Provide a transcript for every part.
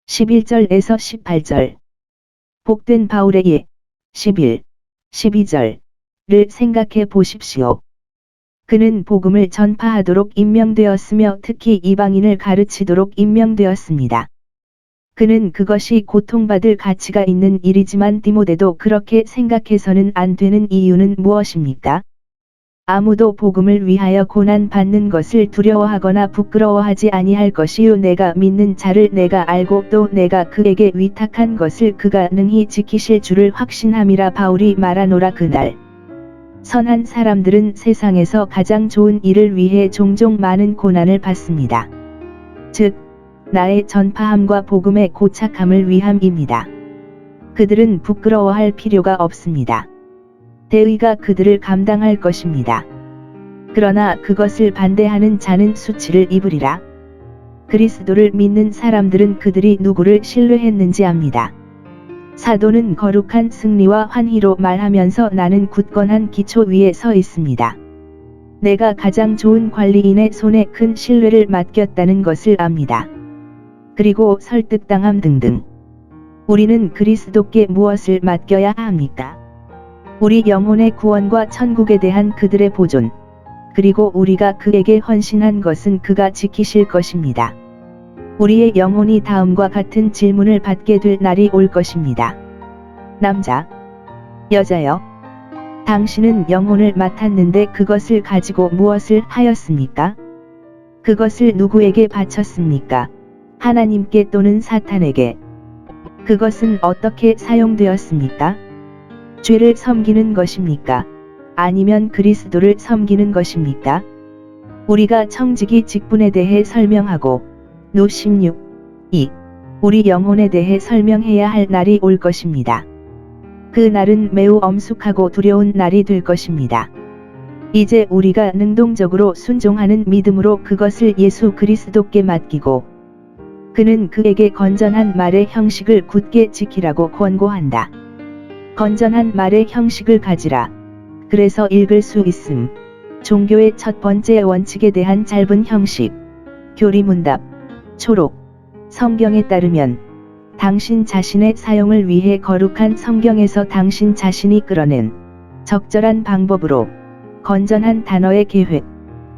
11절에서 18절. 복된 바울의 예, 11, 12절을 생각해 보십시오. 그는 복음을 전파하도록 임명되었으며 특히 이방인을 가르치도록 임명되었습니다. 그는 그것이 고통받을 가치가 있는 일이지만 디모데도 그렇게 생각해서는 안 되는 이유는 무엇입니까? 아무도 복음을 위하여 고난받는 것을 두려워하거나 부끄러워하지 아니할 것이요 내가 믿는 자를 내가 알고 또 내가 그에게 위탁한 것을 그가 능히 지키실 줄을 확신함이라 바울이 말하노라. 그날 선한 사람들은 세상에서 가장 좋은 일을 위해 종종 많은 고난을 받습니다. 즉, 나의 전파함과 복음의 고착함을 위함입니다. 그들은 부끄러워할 필요가 없습니다. 대의가 그들을 감당할 것입니다. 그러나 그것을 반대하는 자는 수치를 입으리라. 그리스도를 믿는 사람들은 그들이 누구를 신뢰했는지 압니다. 사도는 거룩한 승리와 환희로 말하면서 나는 굳건한 기초 위에 서 있습니다. 내가 가장 좋은 관리인의 손에 큰 신뢰를 맡겼다는 것을 압니다. 그리고 설득당함 등등. 우리는 그리스도께 무엇을 맡겨야 합니까? 우리 영혼의 구원과 천국에 대한 그들의 보존, 그리고 우리가 그에게 헌신한 것은 그가 지키실 것입니다. 우리의 영혼이 다음과 같은 질문을 받게 될 날이 올 것입니다. 남자, 여자여, 당신은 영혼을 맡았는데 그것을 가지고 무엇을 하였습니까? 그것을 누구에게 바쳤습니까? 하나님께 또는 사탄에게? 그것은 어떻게 사용되었습니까? 죄를 섬기는 것입니까? 아니면 그리스도를 섬기는 것입니까? 우리가 청지기 직분에 대해 설명하고 노 16, 2. 우리 영혼에 대해 설명해야 할 날이 올 것입니다. 그 날은 매우 엄숙하고 두려운 날이 될 것입니다. 이제 우리가 능동적으로 순종하는 믿음으로 그것을 예수 그리스도께 맡기고 그는 그에게 건전한 말의 형식을 굳게 지키라고 권고한다. 건전한 말의 형식을 가지라. 그래서 읽을 수 있음. 종교의 첫 번째 원칙에 대한 짧은 형식. 교리문답. 초록. 성경에 따르면 당신 자신의 사용을 위해 거룩한 성경에서 당신 자신이 끌어낸 적절한 방법으로 건전한 단어의 계획,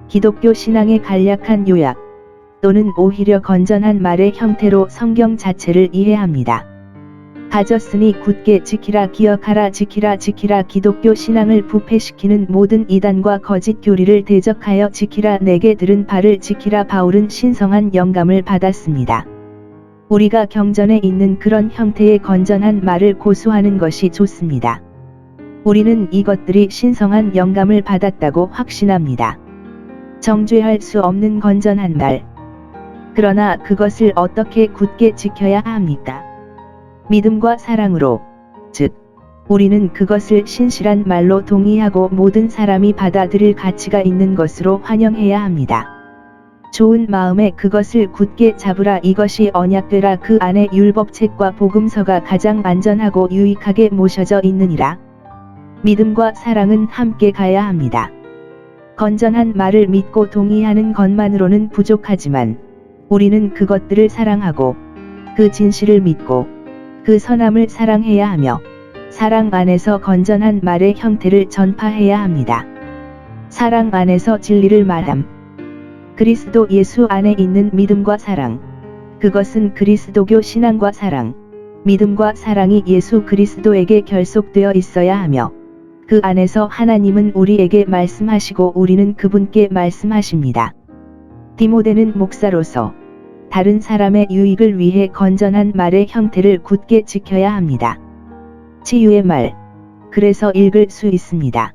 기독교 신앙의 간략한 요약, 또는 오히려 건전한 말의 형태로 성경 자체를 이해합니다. 가졌으니 굳게 지키라 기억하라 지키라 지키라 기독교 신앙을 부패시키는 모든 이단과 거짓 교리를 대적하여 지키라 내게 들은 바를 지키라. 바울은 신성한 영감을 받았습니다. 우리가 경전에 있는 그런 형태의 건전한 말을 고수하는 것이 좋습니다. 우리는 이것들이 신성한 영감을 받았다고 확신합니다. 정죄할 수 없는 건전한 말. 그러나 그것을 어떻게 굳게 지켜야 합니까? 믿음과 사랑으로, 즉, 우리는 그것을 신실한 말로 동의하고 모든 사람이 받아들일 가치가 있는 것으로 환영해야 합니다. 좋은 마음에 그것을 굳게 잡으라. 이것이 언약되라. 그 안에 율법책과 복음서가 가장 안전하고 유익하게 모셔져 있느니라. 믿음과 사랑은 함께 가야 합니다. 건전한 말을 믿고 동의하는 것만으로는 부족하지만 우리는 그것들을 사랑하고 그 진실을 믿고 그 선함을 사랑해야 하며 사랑 안에서 건전한 말의 형태를 전파해야 합니다. 사랑 안에서 진리를 말함. 그리스도 예수 안에 있는 믿음과 사랑. 그것은 그리스도교 신앙과 사랑, 믿음과 사랑이 예수 그리스도에게 결속되어 있어야 하며 그 안에서 하나님은 우리에게 말씀하시고 우리는 그분께 말씀하십니다. 디모데는 목사로서 다른 사람의 유익을 위해 건전한 말의 형태를 굳게 지켜야 합니다. 치유의 말. 그래서 읽을 수 있습니다.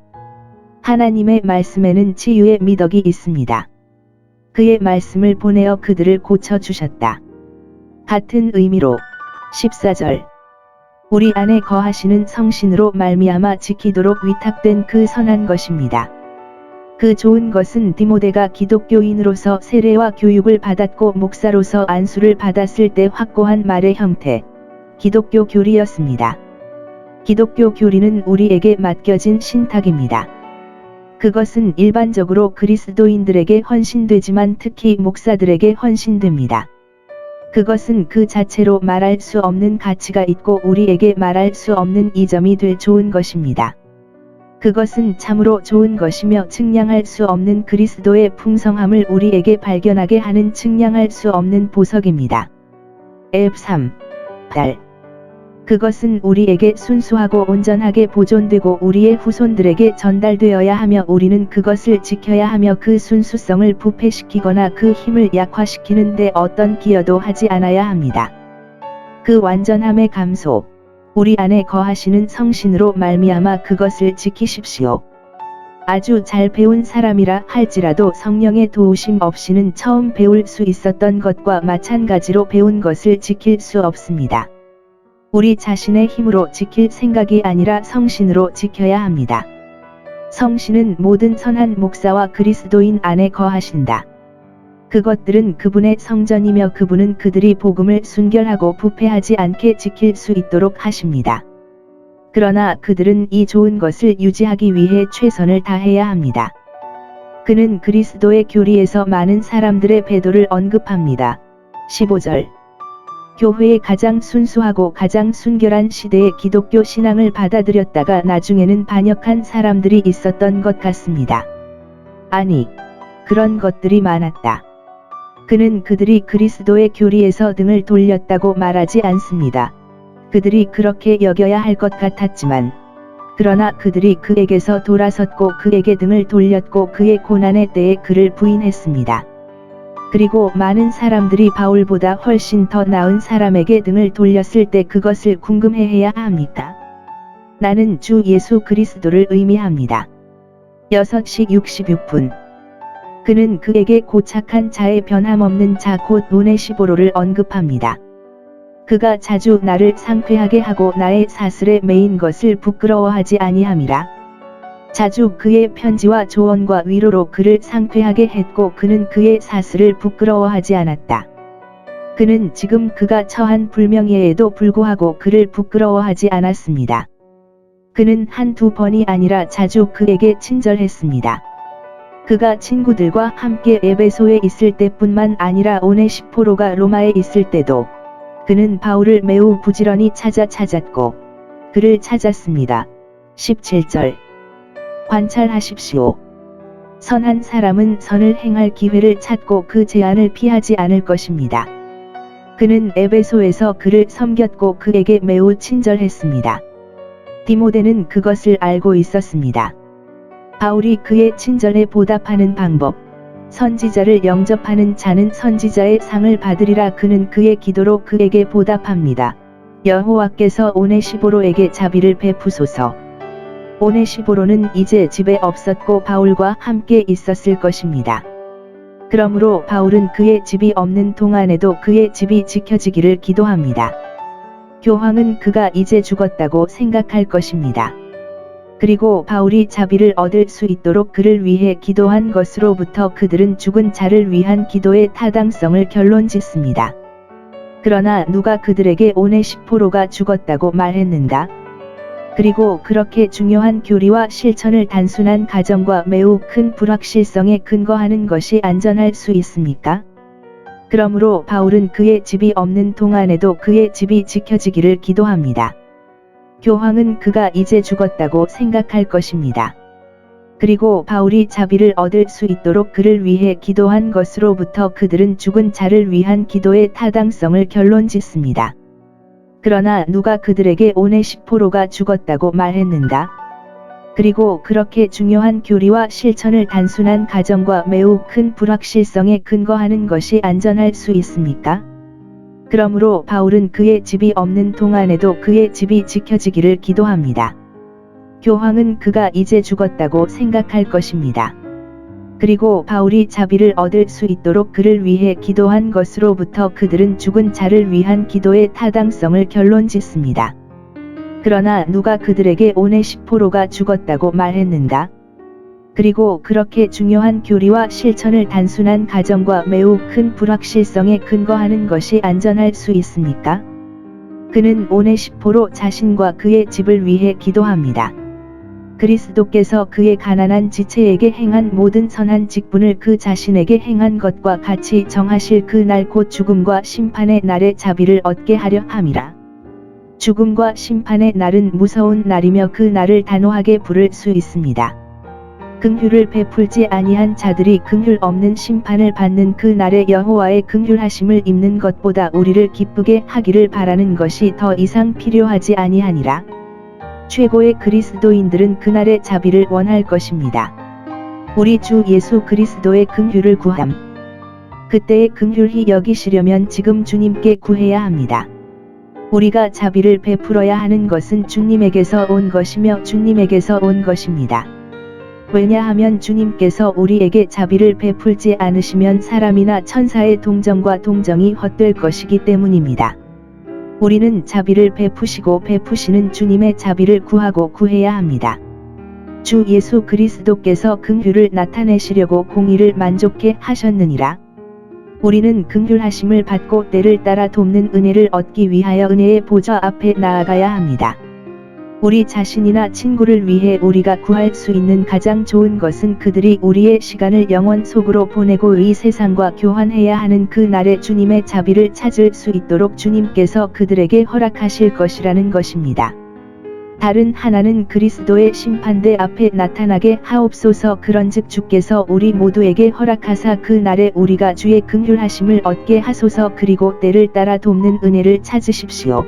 하나님의 말씀에는 치유의 미덕이 있습니다. 그의 말씀을 보내어 그들을 고쳐주셨다. 같은 의미로 14절. 우리 안에 거하시는 성신으로 말미암아 지키도록 위탁된 그 선한 것입니다. 그 좋은 것은 디모데가 기독교인으로서 세례와 교육을 받았고 목사로서 안수를 받았을 때 확고한 말의 형태, 기독교 교리였습니다. 기독교 교리는 우리에게 맡겨진 신탁입니다. 그것은 일반적으로 그리스도인들에게 헌신되지만 특히 목사들에게 헌신됩니다. 그것은 그 자체로 말할 수 없는 가치가 있고 우리에게 말할 수 없는 이점이 될 좋은 것입니다. 그것은 참으로 좋은 것이며 측량할 수 없는 그리스도의 풍성함을 우리에게 발견하게 하는 측량할 수 없는 보석입니다. 앱 3. 달. 그것은 우리에게 순수하고 온전하게 보존되고 우리의 후손들에게 전달되어야 하며 우리는 그것을 지켜야 하며 그 순수성을 부패시키거나 그 힘을 약화시키는 데 어떤 기여도 하지 않아야 합니다. 그 완전함의 감소, 우리 안에 거하시는 성신으로 말미암아 그것을 지키십시오. 아주 잘 배운 사람이라 할지라도 성령의 도우심 없이는 처음 배울 수 있었던 것과 마찬가지로 배운 것을 지킬 수 없습니다. 우리 자신의 힘으로 지킬 생각이 아니라 성신으로 지켜야 합니다. 성신은 모든 선한 목사와 그리스도인 안에 거하신다. 그것들은 그분의 성전이며 그분은 그들이 복음을 순결하고 부패하지 않게 지킬 수 있도록 하십니다. 그러나 그들은 이 좋은 것을 유지하기 위해 최선을 다해야 합니다. 그는 그리스도의 교리에서 많은 사람들의 배도를 언급합니다. 15절. 교회의 가장 순수하고 가장 순결한 시대에 기독교 신앙을 받아들였다가 나중에는 반역한 사람들이 있었던 것 같습니다. 아니, 그런 것들이 많았다. 그는 그들이 그리스도의 교리에서 등을 돌렸다고 말하지 않습니다. 그들이 그렇게 여겨야 할 것 같았지만, 그러나 그들이 그에게서 돌아섰고 그에게 등을 돌렸고 그의 고난의 때에 그를 부인했습니다. 그리고 많은 사람들이 바울보다 훨씬 더 나은 사람에게 등을 돌렸을 때 그것을 궁금해해야 합니까? 나는 주 예수 그리스도를 의미합니다. 6시 66분. 그는 그에게 고착한 자의 변함없는 자 곧 오네시보로를 언급합니다. 그가 자주 나를 상쾌하게 하고 나의 사슬에 매인 것을 부끄러워하지 아니함이라. 자주 그의 편지와 조언과 위로로 그를 상쾌하게 했고 그는 그의 사슬을 부끄러워하지 않았다. 그는 지금 그가 처한 불명예에도 불구하고 그를 부끄러워하지 않았습니다. 그는 한두 번이 아니라 자주 그에게 친절했습니다. 그가 친구들과 함께 에베소에 있을 때뿐만 아니라 오네시포로가 로마에 있을 때도 그는 바울을 매우 부지런히 찾았고 그를 찾았습니다. 17절. 관찰하십시오. 선한 사람은 선을 행할 기회를 찾고 그 제안을 피하지 않을 것입니다. 그는 에베소에서 그를 섬겼고 그에게 매우 친절했습니다. 디모데는 그것을 알고 있었습니다. 바울이 그의 친절에 보답하는 방법, 선지자를 영접하는 자는 선지자의 상을 받으리라. 그는 그의 기도로 그에게 보답합니다. 여호와께서 오네시보로에게 자비를 베푸소서. 오네시보로는 이제 집에 없었고 바울과 함께 있었을 것입니다. 그러므로 바울은 그의 집이 없는 동안에도 그의 집이 지켜지기를 기도합니다. 교황은 그가 이제 죽었다고 생각할 것입니다. 그리고 바울이 자비를 얻을 수 있도록 그를 위해 기도한 것으로부터 그들은 죽은 자를 위한 기도의 타당성을 결론짓습니다. 그러나 누가 그들에게 오네시포로가 죽었다고 말했는가? 그리고 그렇게 중요한 교리와 실천을 단순한 가정과 매우 큰 불확실성에 근거하는 것이 안전할 수 있습니까? 그러므로 바울은 그의 집이 없는 동안에도 그의 집이 지켜지기를 기도합니다. 교황은 그가 이제 죽었다고 생각할 것입니다. 그리고 바울이 자비를 얻을 수 있도록 그를 위해 기도한 것으로부터 그들은 죽은 자를 위한 기도의 타당성을 결론짓습니다. 그러나 누가 그들에게 오네시포로가 죽었다고 말했는가? 그리고 그렇게 중요한 교리와 실천을 단순한 가정과 매우 큰 불확실성에 근거하는 것이 안전할 수 있습니까? 그러므로 바울은 그의 집이 없는 동안에도 그의 집이 지켜지기를 기도합니다. 교황은 그가 이제 죽었다고 생각할 것입니다. 그리고 바울이 자비를 얻을 수 있도록 그를 위해 기도한 것으로부터 그들은 죽은 자를 위한 기도의 타당성을 결론짓습니다. 그러나 누가 그들에게 오네시포로가 죽었다고 말했는가? 그리고 그렇게 중요한 교리와 실천을 단순한 가정과 매우 큰 불확실성에 근거하는 것이 안전할 수 있습니까? 그는 오네시포로 자신과 그의 집을 위해 기도합니다. 그리스도께서 그의 가난한 지체에게 행한 모든 선한 직분을 그 자신에게 행한 것과 같이 정하실 그 날 곧 죽음과 심판의 날에 자비를 얻게 하려 함이라. 죽음과 심판의 날은 무서운 날이며 그 날을 단호하게 부를 수 있습니다. 긍휼을 베풀지 아니한 자들이 긍휼 없는 심판을 받는 그 날에 여호와의 긍휼하심을 입는 것보다 우리를 기쁘게 하기를 바라는 것이 더 이상 필요하지 아니하니라. 최고의 그리스도인들은 그날의 자비를 원할 것입니다. 우리 주 예수 그리스도의 긍휼을 구함. 그때의 긍휼히 여기시려면 지금 주님께 구해야 합니다. 우리가 자비를 베풀어야 하는 것은 주님에게서 온 것이며 주님에게서 온 것입니다. 왜냐하면 주님께서 우리에게 자비를 베풀지 않으시면 사람이나 천사의 동정과 동정이 헛될 것이기 때문입니다. 우리는 자비를 베푸시고 베푸시는 주님의 자비를 구하고 구해야 합니다. 주 예수 그리스도께서 긍휼을 나타내시려고 공의를 만족해 하셨느니라. 우리는 긍휼하심을 받고 때를 따라 돕는 은혜를 얻기 위하여 은혜의 보좌 앞에 나아가야 합니다. 우리 자신이나 친구를 위해 우리가 구할 수 있는 가장 좋은 것은 그들이 우리의 시간을 영원 속으로 보내고 이 세상과 교환해야 하는 그 날에 주님의 자비를 찾을 수 있도록 주님께서 그들에게 허락하실 것이라는 것입니다. 다른 하나는 그리스도의 심판대 앞에 나타나게 하옵소서. 그런즉 주께서 우리 모두에게 허락하사 그 날에 우리가 주의 긍휼하심을 얻게 하소서. 그리고 때를 따라 돕는 은혜를 찾으십시오.